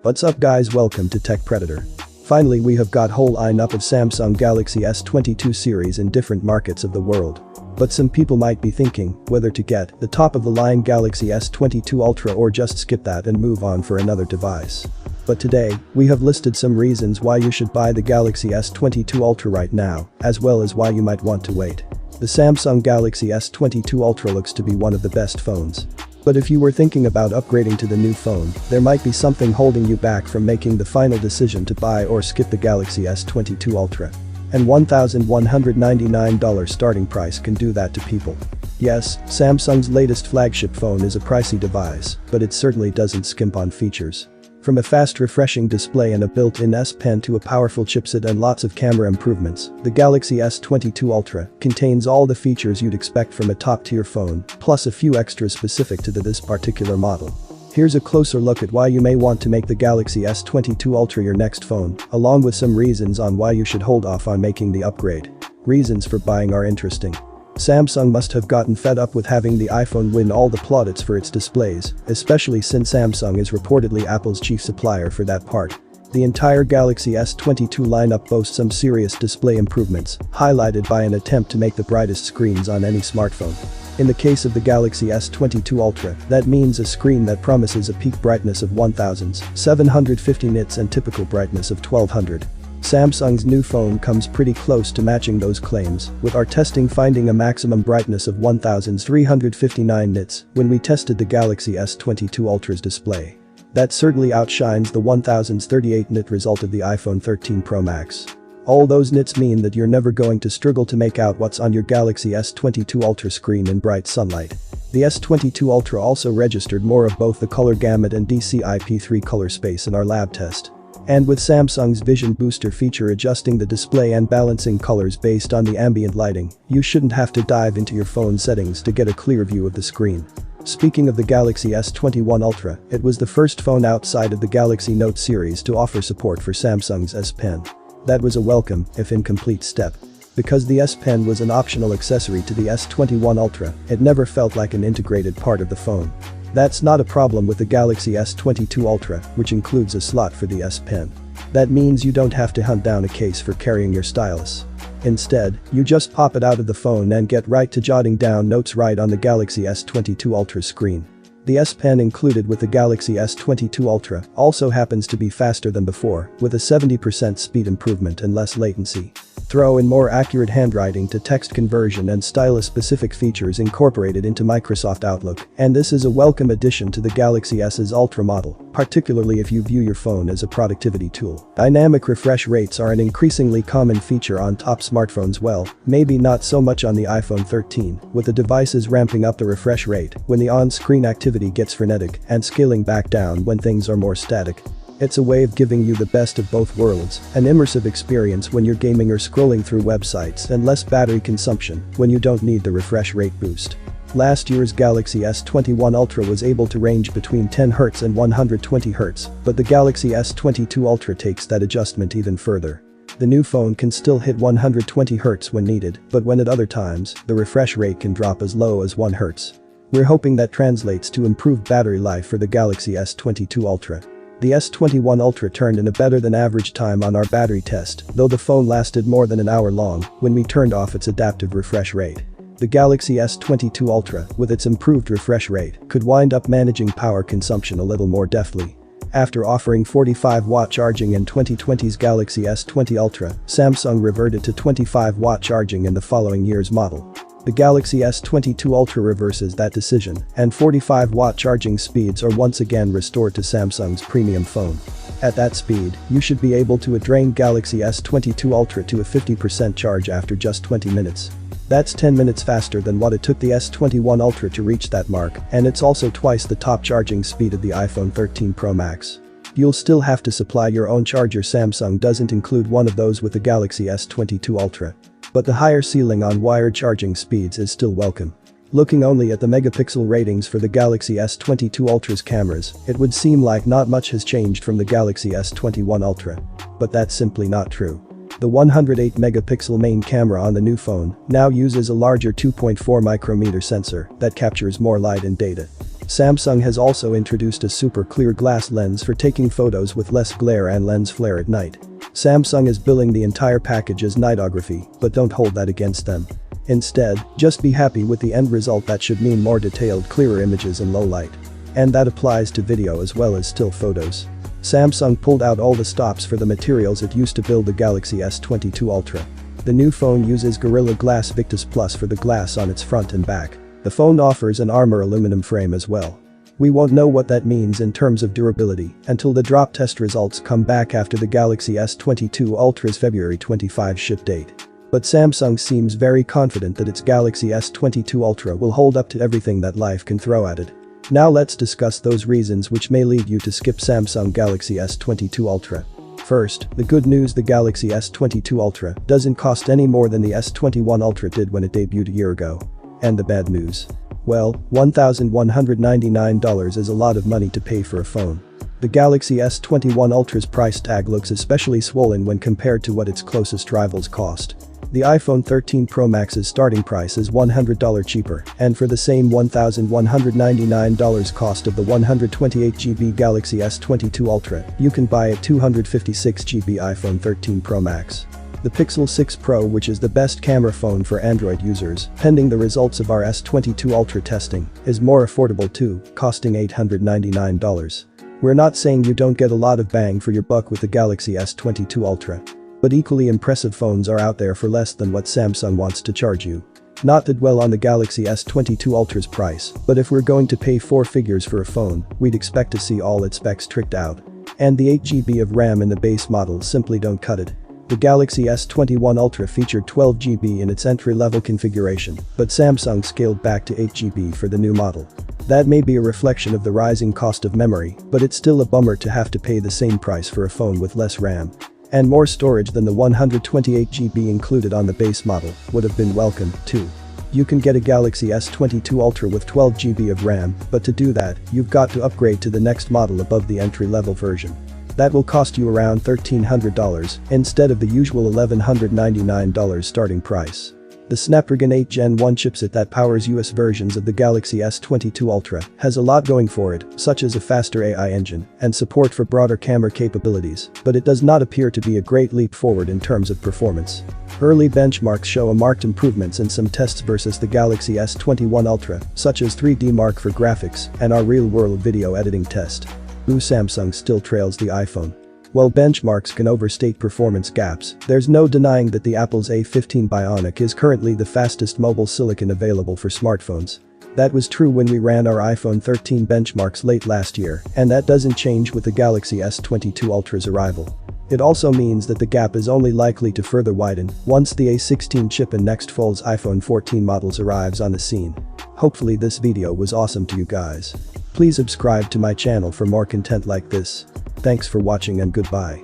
What's up guys, welcome to Tech Predator. Finally we have got whole lineup of Samsung Galaxy S22 series in different markets of the world. But some people might be thinking whether to get the top of the line Galaxy S22 Ultra or just skip that and move on for another device. But today, we have listed some reasons why you should buy the Galaxy S22 Ultra right now, as well as why you might want to wait. The Samsung Galaxy S22 Ultra looks to be one of the best phones. But if you were thinking about upgrading to the new phone, there might be something holding you back from making the final decision to buy or skip the Galaxy S22 Ultra. And $1,199 starting price can do that to people. Yes, Samsung's latest flagship phone is a pricey device, but it certainly doesn't skimp on features. From a fast refreshing display and a built-in S Pen to a powerful chipset and lots of camera improvements, the Galaxy S22 Ultra contains all the features you'd expect from a top-tier phone, plus a few extras specific to this particular model. Here's a closer look at why you may want to make the Galaxy S22 Ultra your next phone, along with some reasons on why you should hold off on making the upgrade. Reasons for buying are interesting. Samsung must have gotten fed up with having the iPhone win all the plaudits for its displays, especially since Samsung is reportedly Apple's chief supplier for that part. The entire Galaxy S22 lineup boasts some serious display improvements, highlighted by an attempt to make the brightest screens on any smartphone. In the case of the Galaxy S22 Ultra, that means a screen that promises a peak brightness of 1750 nits and typical brightness of 1200. Samsung's new phone comes pretty close to matching those claims, with our testing finding a maximum brightness of 1359 nits when we tested the Galaxy S22 Ultra's display. That certainly outshines the 1038 nit result of the iPhone 13 Pro Max. All those nits mean that you're never going to struggle to make out what's on your Galaxy S22 Ultra screen in bright sunlight. The S22 Ultra also registered more of both the color gamut and DCI-P3 color space in our lab test. And with Samsung's Vision Booster feature adjusting the display and balancing colors based on the ambient lighting, you shouldn't have to dive into your phone settings to get a clear view of the screen. Speaking of the Galaxy S21 Ultra, it was the first phone outside of the Galaxy Note series to offer support for Samsung's S Pen. That was a welcome, if incomplete, step. Because the S Pen was an optional accessory to the S21 Ultra, it never felt like an integrated part of the phone. That's not a problem with the Galaxy S22 Ultra, which includes a slot for the S Pen. That means you don't have to hunt down a case for carrying your stylus. Instead, you just pop it out of the phone and get right to jotting down notes right on the Galaxy S22 Ultra screen. The S Pen included with the Galaxy S22 Ultra also happens to be faster than before, with a 70% speed improvement and less latency. Throw in more accurate handwriting to text conversion and stylus-specific features incorporated into Microsoft Outlook, and this is a welcome addition to the Galaxy S's Ultra model, particularly if you view your phone as a productivity tool. Dynamic refresh rates are an increasingly common feature on top smartphones, well, maybe not so much on the iPhone 13, with the devices ramping up the refresh rate when the on-screen activity gets frenetic and scaling back down when things are more static. It's a way of giving you the best of both worlds, an immersive experience when you're gaming or scrolling through websites and less battery consumption when you don't need the refresh rate boost. Last year's Galaxy S21 Ultra was able to range between 10Hz and 120Hz, but the Galaxy S22 Ultra takes that adjustment even further. The new phone can still hit 120Hz when needed, but when at other times, the refresh rate can drop as low as 1Hz. We're hoping that translates to improved battery life for the Galaxy S22 Ultra. The S21 Ultra turned in a better than average time on our battery test, though the phone lasted more than an hour long when we turned off its adaptive refresh rate. The Galaxy S22 Ultra, with its improved refresh rate, could wind up managing power consumption a little more deftly. After offering 45-watt charging in 2020's Galaxy S20 Ultra, Samsung reverted to 25-watt charging in the following year's model. The Galaxy S22 Ultra reverses that decision, and 45-watt charging speeds are once again restored to Samsung's premium phone. At that speed, you should be able to drain Galaxy S22 Ultra to a 50% charge after just 20 minutes. That's 10 minutes faster than what it took the S21 Ultra to reach that mark, and it's also twice the top charging speed of the iPhone 13 Pro Max. You'll still have to supply your own charger. Samsung doesn't include one of those with the Galaxy S22 Ultra. But the higher ceiling on wired charging speeds is still welcome. Looking only at the megapixel ratings for the Galaxy S22 Ultra's cameras, it would seem like not much has changed from the Galaxy S21 Ultra. But that's simply not true. The 108 megapixel main camera on the new phone now uses a larger 2.4 micrometer sensor that captures more light and data. Samsung has also introduced a super clear glass lens for taking photos with less glare and lens flare at night. Samsung is billing the entire package as nightography, but don't hold that against them. Instead, just be happy with the end result. That should mean more detailed, clearer images in low light. And that applies to video as well as still photos. Samsung pulled out all the stops for the materials it used to build the Galaxy S22 Ultra. The new phone uses Gorilla Glass Victus Plus for the glass on its front and back. The phone offers an armor aluminum frame as well. We won't know what that means in terms of durability until the drop test results come back after the Galaxy S22 Ultra's February 25 ship date. But Samsung seems very confident that its Galaxy S22 Ultra will hold up to everything that life can throw at it. Now let's discuss those reasons which may lead you to skip Samsung Galaxy S22 Ultra. First, the good news: the Galaxy S22 Ultra doesn't cost any more than the S21 Ultra did when it debuted a year ago. And the bad news? Well, $1,199 is a lot of money to pay for a phone. The Galaxy S21 Ultra's price tag looks especially swollen when compared to what its closest rivals cost. The iPhone 13 Pro Max's starting price is $100 cheaper, and for the same $1,199 cost of the 128GB Galaxy S22 Ultra, you can buy a 256GB iPhone 13 Pro Max. The Pixel 6 Pro, which is the best camera phone for Android users, pending the results of our S22 Ultra testing, is more affordable too, costing $899. We're not saying you don't get a lot of bang for your buck with the Galaxy S22 Ultra. But equally impressive phones are out there for less than what Samsung wants to charge you. Not to dwell on the Galaxy S22 Ultra's price, but if we're going to pay four figures for a phone, we'd expect to see all its specs tricked out. And the 8GB of RAM in the base model simply don't cut it. The Galaxy S21 Ultra featured 12GB in its entry-level configuration, but Samsung scaled back to 8GB for the new model. That may be a reflection of the rising cost of memory, but it's still a bummer to have to pay the same price for a phone with less RAM. And more storage than the 128GB included on the base model would have been welcome, too. You can get a Galaxy S22 Ultra with 12GB of RAM, but to do that, you've got to upgrade to the next model above the entry-level version. That will cost you around $1,300 instead of the usual $1,199 starting price. The Snapdragon 8 Gen 1 chipset that powers US versions of the Galaxy S22 Ultra has a lot going for it, such as a faster AI engine and support for broader camera capabilities, but it does not appear to be a great leap forward in terms of performance. Early benchmarks show a marked improvements in some tests versus the Galaxy S21 Ultra, such as 3D Mark for graphics and our real-world video editing test. Samsung still trails the iPhone. While benchmarks can overstate performance gaps, there's no denying that the Apple's A15 Bionic is currently the fastest mobile silicon available for smartphones. That was true when we ran our iPhone 13 benchmarks late last year, and that doesn't change with the Galaxy S22 Ultra's arrival. It also means that the gap is only likely to further widen once the A16 chip in next fall's iPhone 14 models arrives on the scene. Hopefully this video was awesome to you guys. Please subscribe to my channel for more content like this. Thanks for watching and goodbye.